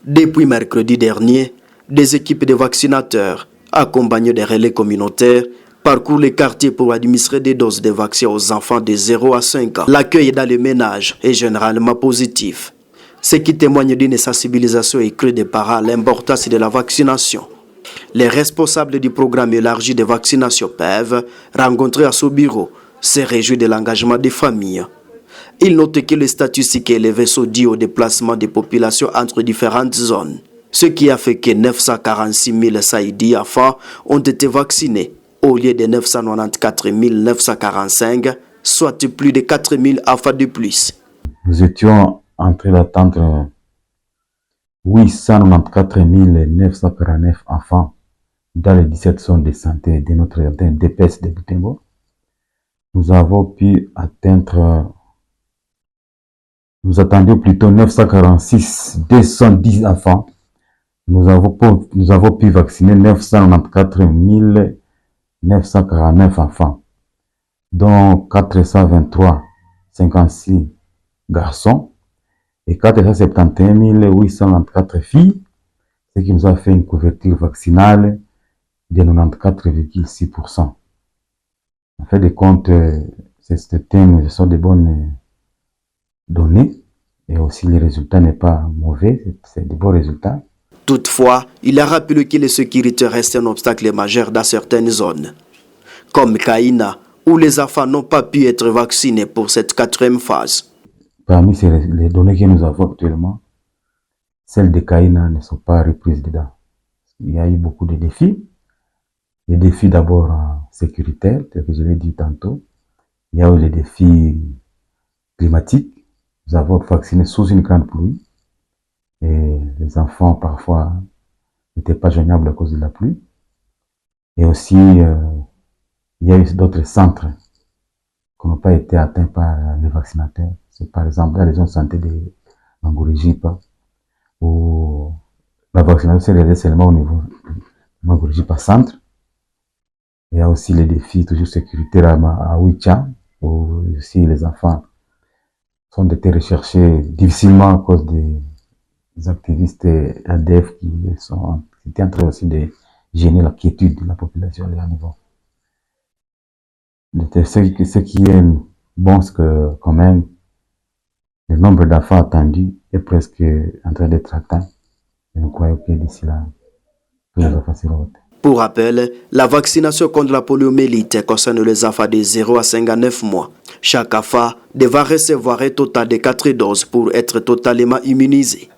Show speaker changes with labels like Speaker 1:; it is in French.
Speaker 1: Depuis mercredi dernier, des équipes de vaccinateurs, accompagnées des relais communautaires, parcourent les quartiers pour administrer des doses de vaccins aux enfants de 0 à 5 ans. L'accueil dans les ménages est généralement positif, ce qui témoigne d'une sensibilisation accrue des parents à l'importance de la vaccination. Les responsables du programme élargi de vaccination peuvent rencontrer à ce bureau se réjouir de l'engagement des familles. Ils notent que les statistiques élevées sont dues au déplacement des populations entre différentes zones, ce qui a fait que 946 000 Saïdi enfants ont été vaccinés au lieu de 994 945, soit plus de 4 000 enfants de plus.
Speaker 2: Nous étions en train d'attendre 894 949 enfants dans les 17 zones de santé de notre DPS de Butembo. Nous avons pu atteindre, nous attendions plutôt 946 210 enfants. Nous avons pu vacciner 994 949 enfants, dont 423 56 garçons et 471 894 filles, ce qui nous a fait une couverture vaccinale de 94,6%. En fait de compte, ce sont de bonnes données et aussi les résultats n'est pas mauvais, c'est de bons résultats.
Speaker 1: Toutefois, il a rappelé que la sécurité reste un obstacle majeur dans certaines zones, comme Kaina, où les enfants n'ont pas pu être vaccinés pour cette quatrième phase.
Speaker 2: Parmi les données que nous avons actuellement, celles de Kaina ne sont pas reprises dedans. Il y a eu beaucoup de défis. Les défis d'abord sécuritaires, tel que je l'ai dit tantôt. Il y a eu les défis climatiques. Nous avons vacciné sous une grande pluie. Et les enfants, parfois, n'étaient pas joignables à cause de la pluie. Et aussi, il y a eu d'autres centres qui n'ont pas été atteints par les vaccinateurs. C'est par exemple dans les zones de santé de Mangourijipa, où la vaccination s'est réalisée seulement au niveau de Mangourijipa centre. Il y a aussi les défis toujours sécuritaires à Ouicha, où aussi les enfants sont été recherchés difficilement à cause des activistes ADF qui étaient en train aussi de gêner la quiétude de la population à leur niveau. Ce qui est bon, c'est que quand même, le nombre d'enfants attendus est presque en train d'être atteint. Et nous croyons que d'ici là, tout les enfants seront votés.
Speaker 1: Pour rappel, la vaccination contre la poliomyélite concerne les enfants de 0 à 59 mois. Chaque enfant devra recevoir un total de 4 doses pour être totalement immunisé.